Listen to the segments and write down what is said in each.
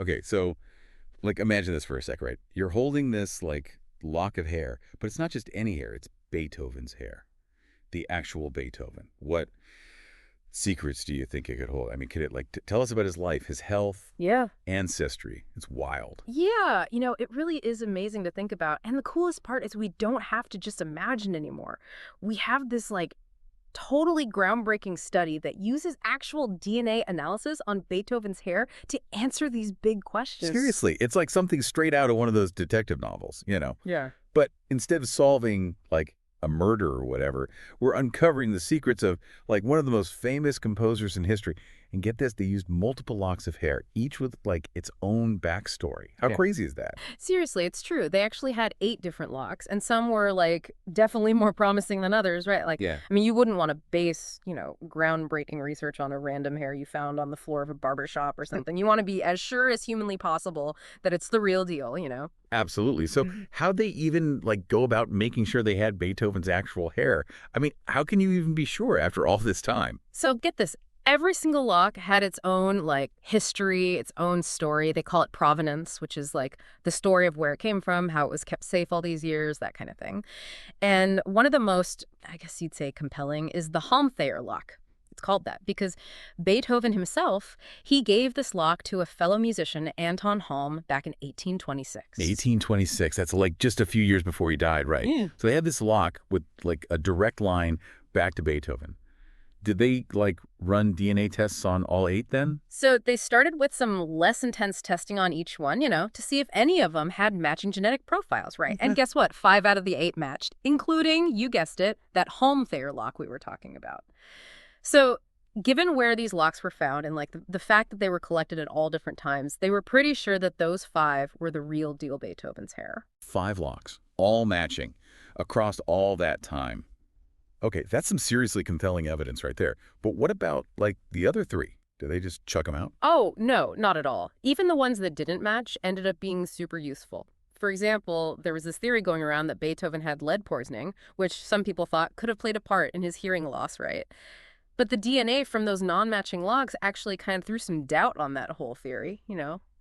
Okay, so like imagine this for a sec, right? You're holding this like lock of hair, but it's not just any hair, it's Beethoven's hair. The actual Beethoven. What secrets do you think it could hold? I mean, could it like tell us about his life, his health, Yeah. ancestry? It's wild. Yeah, it really is amazing to think about. And the coolest part is we don't have to just imagine anymore. We have this like totally groundbreaking study that uses actual DNA analysis on Beethoven's hair to answer these big questions. Seriously, it's like something straight out of one of those detective novels. Yeah. But instead of solving like a murder or whatever, we're uncovering the secrets of like one of the most famous composers in history. And get this, they used multiple locks of hair, each with like its own backstory. How Yeah. crazy is that? Seriously, it's true. They actually had 8 different locks, and some were, like, definitely more promising than others, right? Like, Yeah. I mean, you wouldn't want to base, groundbreaking research on a random hair you found on the floor of a barber shop or something. You want to be as sure as humanly possible that it's the real deal. Absolutely. So how'd they even like go about making sure they had Beethoven's actual hair? I mean, how can you even be sure after all this time? So get this. Every single lock had its own, like, history, its own story. They call it provenance, which is, like, the story of where it came from, how it was kept safe all these years, that kind of thing. And one of the most, I guess you'd say, compelling is the Halmthayer lock. It's called that because Beethoven himself, he gave this lock to a fellow musician, Anton Halm, back in 1826. 1826. That's like just a few years before he died, right? Yeah. So they had this lock with like a direct line back to Beethoven. Did they like run DNA tests on all 8 then? So they started with some less intense testing on each one, to see if any of them had matching genetic profiles, right? And guess what? 5 out of the 8 matched, including, you guessed it, that Halmthayer lock we were talking about. So given where these locks were found and like the fact that they were collected at all different times, they were pretty sure that those 5 were the real deal Beethoven's hair. 5 locks, all matching across all that time. Okay, that's some seriously compelling evidence right there. But what about like the other 3? Do they just chuck them out? Oh, no, not at all. Even the ones that didn't match ended up being super useful. For example, there was this theory going around that Beethoven had lead poisoning, which some people thought could have played a part in his hearing loss, right? But the DNA from those non-matching logs actually kind of threw some doubt on that whole theory,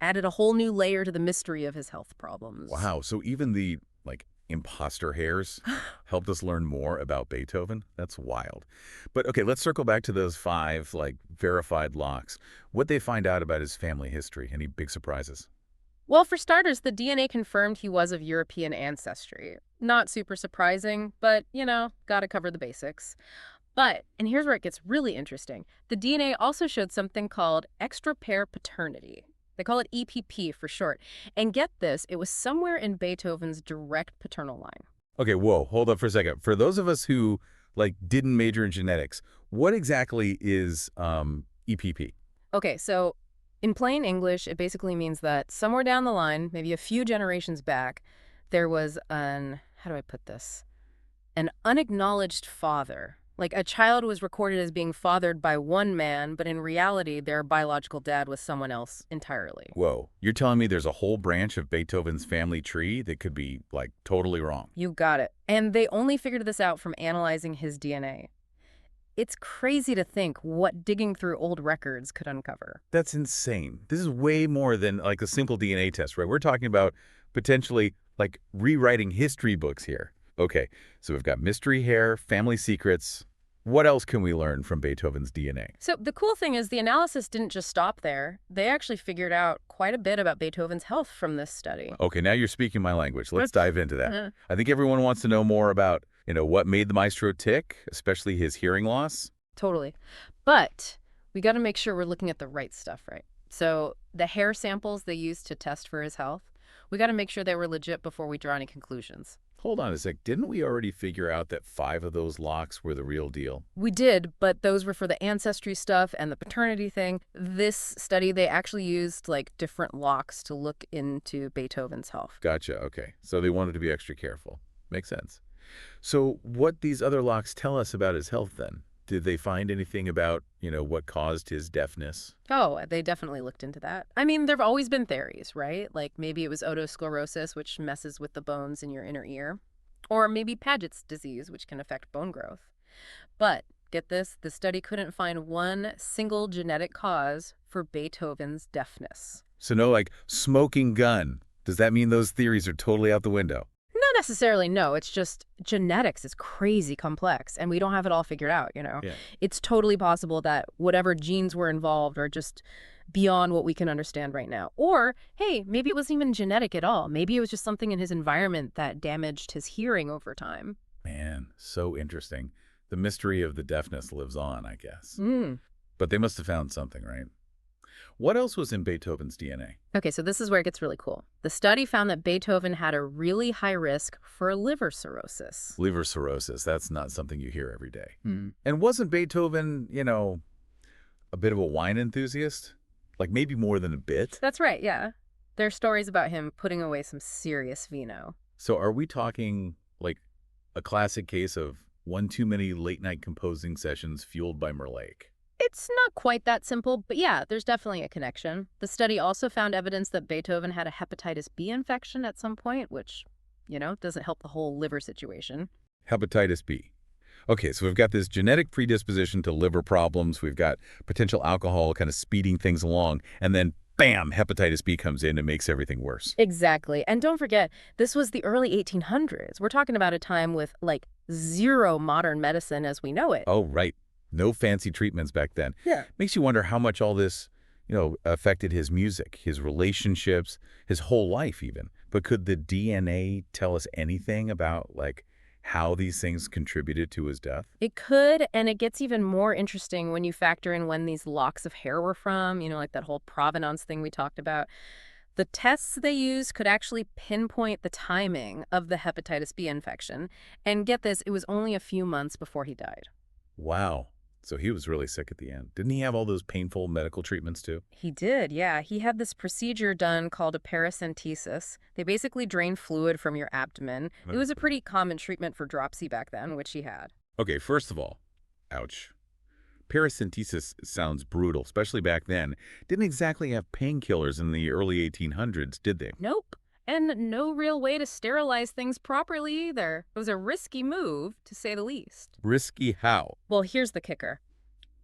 added a whole new layer to the mystery of his health problems. Wow, so even the like imposter hairs helped us learn more about Beethoven? That's wild. But okay, let's circle back to those 5 like verified locks. What they find out about his family history? Any big surprises? Well, for starters, the DNA confirmed he was of European ancestry. Not super surprising, but, gotta cover the basics. But, and here's where it gets really interesting, the DNA also showed something called extra pair paternity. They call it EPP for short. And get this, it was somewhere in Beethoven's direct paternal line. Okay, whoa, hold up for a second. For those of us who like didn't major in genetics, what exactly is EPP? Okay, so in plain English, it basically means that somewhere down the line, maybe a few generations back, there was how do I put this? An unacknowledged father. Like a child was recorded as being fathered by one man, but in reality, their biological dad was someone else entirely. Whoa, you're telling me there's a whole branch of Beethoven's family tree that could be like totally wrong? You got it. And they only figured this out from analyzing his DNA. It's crazy to think what digging through old records could uncover. That's insane. This is way more than like a simple DNA test, right? We're talking about potentially like rewriting history books here. Okay, so we've got mystery hair, family secrets. What else can we learn from Beethoven's DNA? So the cool thing is the analysis didn't just stop there. They actually figured out quite a bit about Beethoven's health from this study. Okay, now you're speaking my language. Let's Let's- dive into that. I think everyone wants to know more about, what made the maestro tick, especially his hearing loss. Totally. But we got to make sure we're looking at the right stuff, right? So the hair samples they used to test for his health, we got to make sure they were legit before we draw any conclusions. Hold on a sec. Didn't we already figure out that 5 of those locks were the real deal? We did, but those were for the ancestry stuff and the paternity thing. This study, they actually used like different locks to look into Beethoven's health. Gotcha. Okay. So they wanted to be extra careful. Makes sense. So what these other locks tell us about his health then? Did they find anything about, what caused his deafness? Oh, they definitely looked into that. I mean, there have always been theories, right? Like maybe it was otosclerosis, which messes with the bones in your inner ear. Or maybe Paget's disease, which can affect bone growth. But get this, the study couldn't find one single genetic cause for Beethoven's deafness. So no, like, smoking gun. Does that mean those theories are totally out the window? Not necessarily, no. It's just genetics is crazy complex, and we don't have it all figured out. Yeah. It's totally possible that whatever genes were involved are just beyond what we can understand right now. Or, hey, maybe it wasn't even genetic at all. Maybe it was just something in his environment that damaged his hearing over time. Man, so interesting. The mystery of the deafness lives on, I guess. Mm. But they must have found something, right? What else was in Beethoven's DNA? Okay, so this is where it gets really cool. The study found that Beethoven had a really high risk for liver cirrhosis. Liver cirrhosis. That's not something you hear every day. Hmm. And wasn't Beethoven, a bit of a wine enthusiast? Like maybe more than a bit? That's right, yeah. There are stories about him putting away some serious vino. So are we talking like a classic case of one too many late-night composing sessions fueled by Merlake? It's not quite that simple, but yeah, there's definitely a connection. The study also found evidence that Beethoven had a hepatitis B infection at some point, which, doesn't help the whole liver situation. Hepatitis B. Okay, so we've got this genetic predisposition to liver problems. We've got potential alcohol kind of speeding things along. And then, bam, hepatitis B comes in and makes everything worse. Exactly. And don't forget, this was the early 1800s. We're talking about a time with, like, zero modern medicine as we know it. Oh, right. No fancy treatments back then. Yeah. Makes you wonder how much all this, affected his music, his relationships, his whole life even. But could the DNA tell us anything about, like, how these things contributed to his death? It could, and it gets even more interesting when you factor in when these locks of hair were from, like that whole provenance thing we talked about. The tests they used could actually pinpoint the timing of the hepatitis B infection. And get this, it was only a few months before he died. Wow. So he was really sick at the end. Didn't he have all those painful medical treatments too? He did, yeah. He had this procedure done called a paracentesis. They basically drain fluid from your abdomen. It was a pretty common treatment for dropsy back then, which he had. Okay, first of all, ouch. Paracentesis sounds brutal, especially back then. Didn't exactly have painkillers in the early 1800s, did they? Nope. And no real way to sterilize things properly either. It was a risky move, to say the least. Risky how? Well, here's the kicker.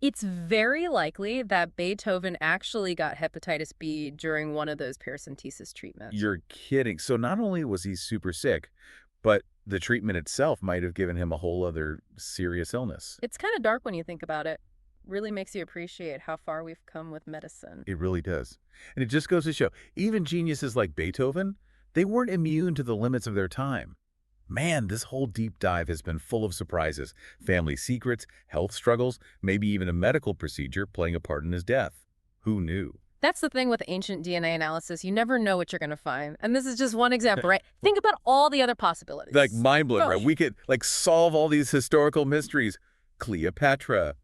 It's very likely that Beethoven actually got hepatitis B during one of those paracentesis treatments. You're kidding. So not only was he super sick, but the treatment itself might have given him a whole other serious illness. It's kind of dark when you think about it. Really makes you appreciate how far we've come with medicine. It really does. And it just goes to show, even geniuses like Beethoven, they weren't immune to the limits of their time. Man, this whole deep dive has been full of surprises, family secrets, health struggles, maybe even a medical procedure playing a part in his death. Who knew? That's the thing with ancient DNA analysis. You never know what you're going to find. And this is just one example, right? Think about all the other possibilities. Like mind-blowing, right? Gosh. We could like solve all these historical mysteries. Cleopatra,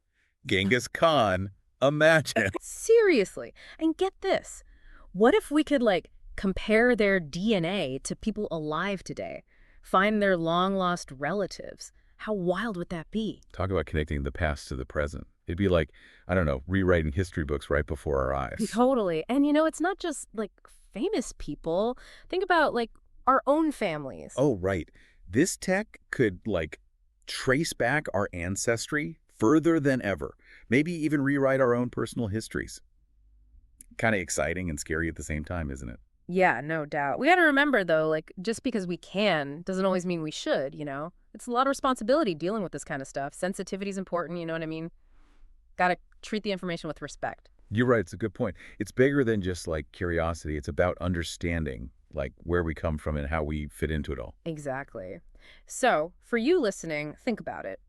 Genghis Khan, imagine. Seriously. And get this. What if we could, compare their DNA to people alive today? Find their long-lost relatives? How wild would that be? Talk about connecting the past to the present. It'd be like, I don't know, rewriting history books right before our eyes. Totally. And, it's not just, famous people. Think about, our own families. Oh, right. This tech could, trace back our ancestry further than ever. Maybe even rewrite our own personal histories. Kind of exciting and scary at the same time, isn't it? Yeah, no doubt. We got to remember, though, just because we can doesn't always mean we should. It's a lot of responsibility dealing with this kind of stuff. Sensitivity is important, you know what I mean? Got to treat the information with respect. You're right. It's a good point. It's bigger than just, curiosity. It's about understanding, where we come from and how we fit into it all. Exactly. So, for you listening, think about it.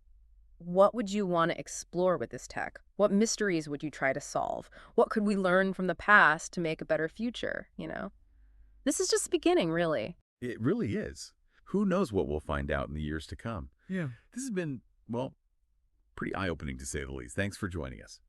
What would you want to explore with this tech? What mysteries would you try to solve? What could we learn from the past to make a better future, This is just the beginning, really. It really is. Who knows what we'll find out in the years to come? Yeah. This has been, well, pretty eye-opening to say the least. Thanks for joining us.